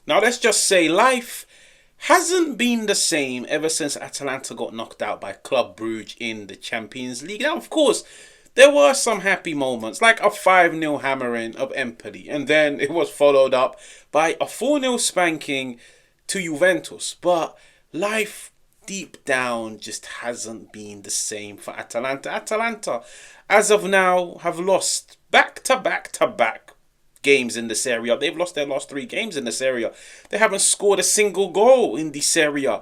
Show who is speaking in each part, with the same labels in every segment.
Speaker 1: Now, let's just say life hasn't been the same ever since Atalanta got knocked out by Club Brugge in the Champions League. Now, of course, there were some happy moments, like a 5-0 hammering of Empoli, and then it was followed up by a 4-0 spanking to Juventus. But life deep down just hasn't been the same for Atalanta. Atalanta, as of now, have lost back to back to back games in the Serie A. They've lost their last 3 games in the Serie A. They haven't scored a single goal in the Serie A.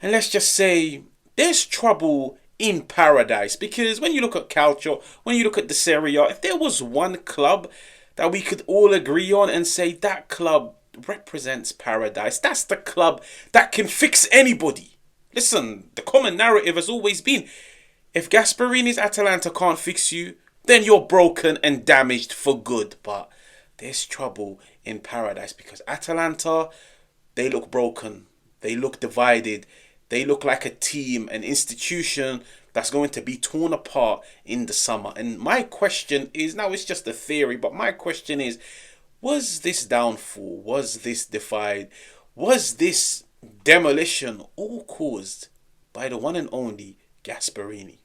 Speaker 1: And let's just say there's trouble in paradise, because when you look at Calcio, when you look at the Serie A, if there was one club that we could all agree on and say that club represents paradise, that's the club that can fix anybody. Listen, the common narrative has always been, if Gasperini's Atalanta can't fix you, then you're broken and damaged for good. But there's trouble in paradise, because Atalanta, they look broken. They look divided. They look like a team, an institution that's going to be torn apart in the summer. And my question is, now it's just a theory, but my question is, was this downfall, was this divide, was this demolition all caused by the one and only Gasperini?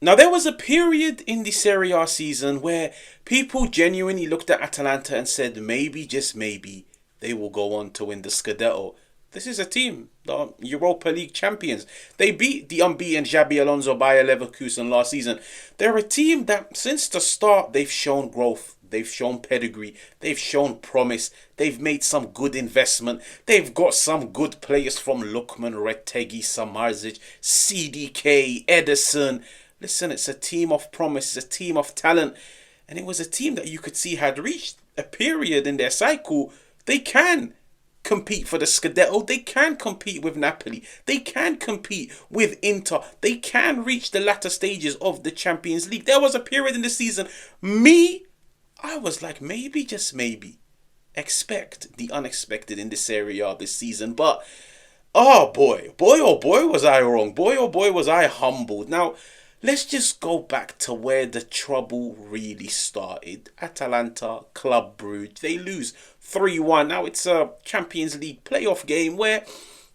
Speaker 1: Now, there was a period in the Serie A season where people genuinely looked at Atalanta and said, maybe, just maybe, they will go on to win the Scudetto. This is a team, the Europa League champions. They beat the unbeaten Xabi Alonso Bayer Leverkusen last season. They're a team that, since the start, they've shown growth. They've shown pedigree. They've shown promise. They've made some good investment. They've got some good players from Lookman, Retegui, Samardzic, CDK, Ederson. Listen, it's a team of promise. It's a team of talent. And it was a team that you could see had reached a period in their cycle. They can compete for the Scudetto. They can compete with Napoli. They can compete with Inter. They can reach the latter stages of the Champions League. There was a period in the season, I was like, maybe, just maybe, expect the unexpected in this Serie A this season. But, oh boy, was I wrong. Boy, oh boy, was I humbled. Now, let's just go back to where the trouble really started. Atalanta, Club Brugge, they lose 3-1. Now, it's a Champions League playoff game where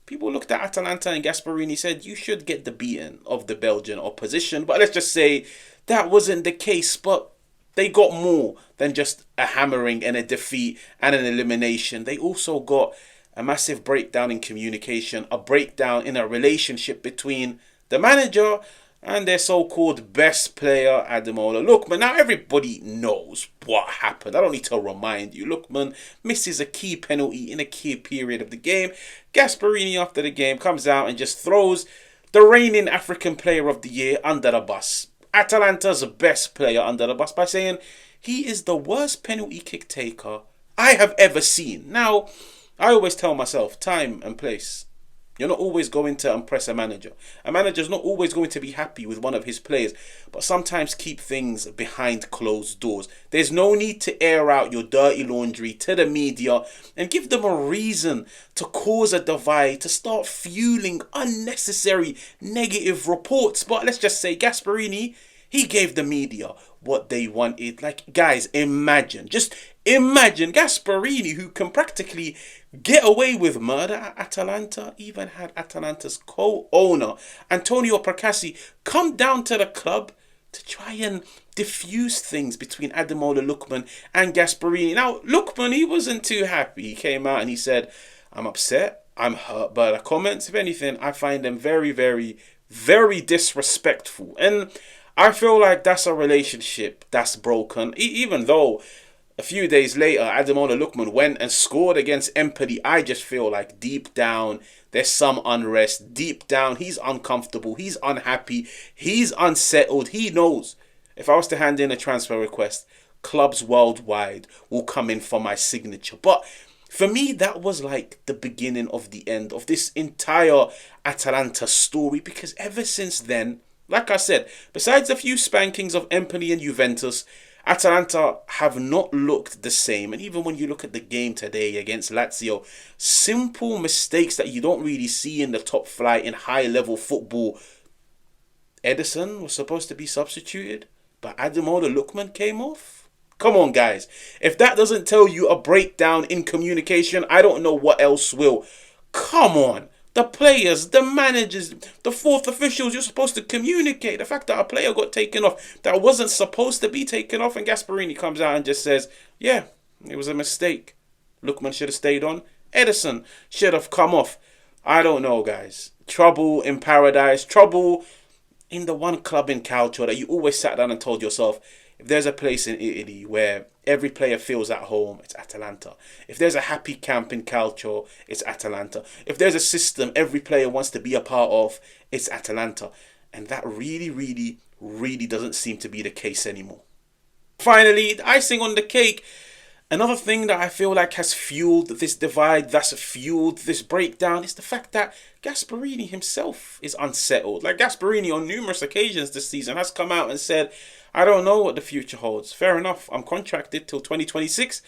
Speaker 1: people looked at Atalanta and Gasperini said, you should get the beating of the Belgian opposition. But let's just say that wasn't the case. But they got more than just a hammering and a defeat and an elimination. They also got a massive breakdown in communication, a breakdown in a relationship between the manager and their so-called best player, Ademola Lookman. Now, everybody knows what happened. I don't need to remind you. Lookman misses a key penalty in a key period of the game. Gasperini, after the game, comes out and just throws the reigning African Player of the Year under the bus. Atalanta's best player under the bus by saying he is the worst penalty kick taker I have ever seen. Now, I always tell myself, time and place. You're not always going to impress a manager. A manager's not always going to be happy with one of his players, but sometimes keep things behind closed doors. There's no need to air out your dirty laundry to the media and give them a reason to cause a divide, to start fueling unnecessary negative reports. But let's just say Gasperini, he gave the media what they wanted. Like, guys, just imagine Gasperini, who can practically get away with murder at Atalanta, even had Atalanta's co-owner, Antonio Percassi, come down to the club to try and diffuse things between Ademola Lookman and Gasperini. Now, Lookman, he wasn't too happy. He came out and he said, I'm upset, I'm hurt by the comments. If anything, I find them very, very, very disrespectful. And I feel like that's a relationship that's broken. Even though a few days later, Ademola Lookman went and scored against Empoli, I just feel like deep down, there's some unrest. Deep down, he's uncomfortable. He's unhappy. He's unsettled. He knows if I was to hand in a transfer request, clubs worldwide will come in for my signature. But for me, that was like the beginning of the end of this entire Atalanta story, because ever since then, like I said, besides a few spankings of Empoli and Juventus, Atalanta have not looked the same. And even when you look at the game today against Lazio, simple mistakes that you don't really see in the top flight in high-level football. Ederson was supposed to be substituted, but Ademola Lookman came off. Come on, guys. If that doesn't tell you a breakdown in communication, I don't know what else will. Come on. The players, the managers, the fourth officials, you're supposed to communicate. The fact that a player got taken off that wasn't supposed to be taken off, and Gasperini comes out and just says, yeah, it was a mistake. Lookman should have stayed on. Ederson should have come off. I don't know, guys. Trouble in paradise. Trouble in the one club in Calcio that you always sat down and told yourself, if there's a place in Italy where every player feels at home, it's Atalanta. If there's a happy camp in Calcio, it's Atalanta. If there's a system every player wants to be a part of, it's Atalanta. And that really, really, really doesn't seem to be the case anymore. Finally, the icing on the cake. Another thing that I feel like has fueled this divide, that's fueled this breakdown, is the fact that Gasperini himself is unsettled. Like, Gasperini on numerous occasions this season has come out and said, I don't know what the future holds. Fair enough, I'm contracted till 2026,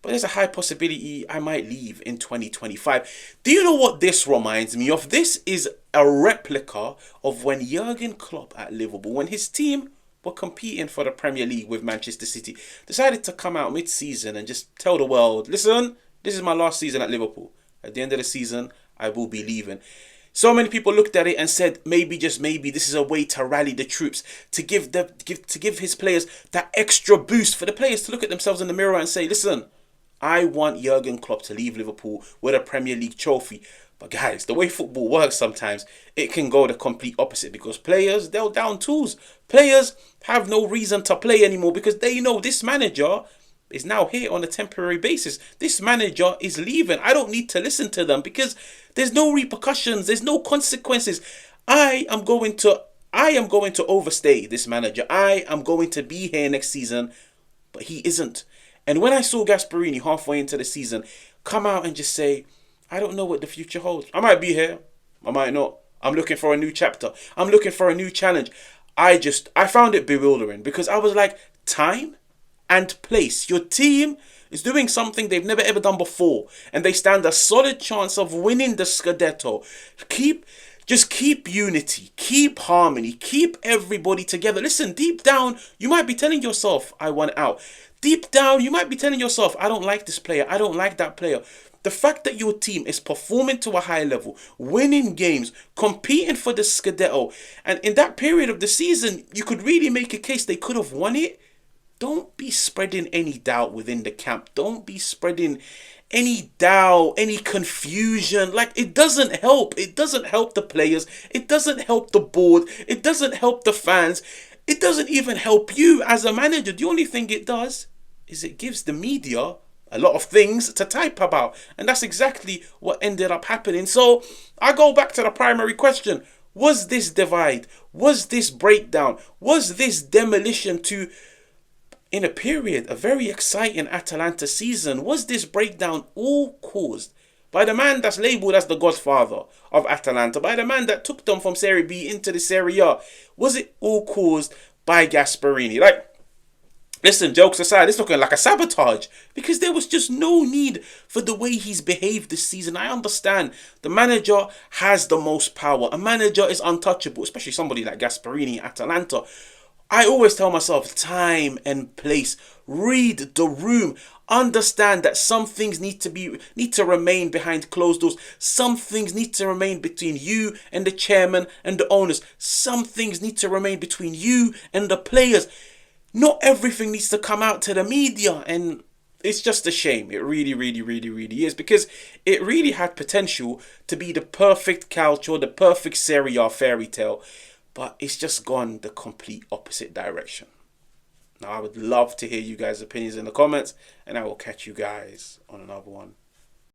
Speaker 1: but there's a high possibility I might leave in 2025. Do you know what this reminds me of? This is a replica of when Jurgen Klopp at Liverpool, when his team were competing for the Premier League with Manchester City, decided to come out mid-season and just tell the world, listen, this is my last season at Liverpool. At the end of the season, I will be leaving. So many people looked at it and said, maybe, just maybe, this is a way to rally the troops, to give his players that extra boost, for the players to look at themselves in the mirror and say, listen, I want Jurgen Klopp to leave Liverpool with a Premier League trophy. But guys, the way football works sometimes, it can go the complete opposite, because players, they're down tools. Players have no reason to play anymore because they know this manager is now here on a temporary basis. This manager is leaving. I don't need to listen to them because there's no repercussions. There's no consequences. I am going to overstay this manager. I am going to be here next season, but he isn't. And when I saw Gasperini halfway into the season come out and just say, I don't know what the future holds. I might be here. I might not. I'm looking for a new chapter. I'm looking for a new challenge. I found it bewildering because I was like, time and place. Your team is doing something they've never ever done before, and they stand a solid chance of winning the Scudetto. Just keep unity, keep harmony, keep everybody together. Listen, deep down, you might be telling yourself, I want out. Deep down, you might be telling yourself, I don't like this player. I don't like that player. The fact that your team is performing to a high level, winning games, competing for the Scudetto, and in that period of the season, you could really make a case they could have won it. Don't be spreading any doubt within the camp. Don't be spreading any doubt, any confusion. Like, it doesn't help. It doesn't help the players. It doesn't help the board. It doesn't help the fans. It doesn't even help you as a manager. The only thing it does is it gives the media a lot of things to type about. And that's exactly what ended up happening. So I go back to the primary question. Was this divide? Was this breakdown? Was this demolition to, in a period, a very exciting Atalanta season, was this breakdown all caused by the man that's labelled as the Godfather of Atalanta, by the man that took them from Serie B into the Serie A? Was it all caused by Gasperini? Like, listen, jokes aside, it's looking like a sabotage because there was just no need for the way he's behaved this season. I understand the manager has the most power. A manager is untouchable, especially somebody like Gasperini at Atalanta. I always tell myself, time and place. Read the room. Understand that some things need to remain behind closed doors. Some things need to remain between you and the chairman and the owners. Some things need to remain between you and the players. Not everything needs to come out to the media, and it's just a shame. It really, really, really, really is, because it really had potential to be the perfect Calcio, the perfect Serie A fairy tale, but it's just gone the complete opposite direction. Now, I would love to hear you guys' opinions in the comments, and I will catch you guys on another one.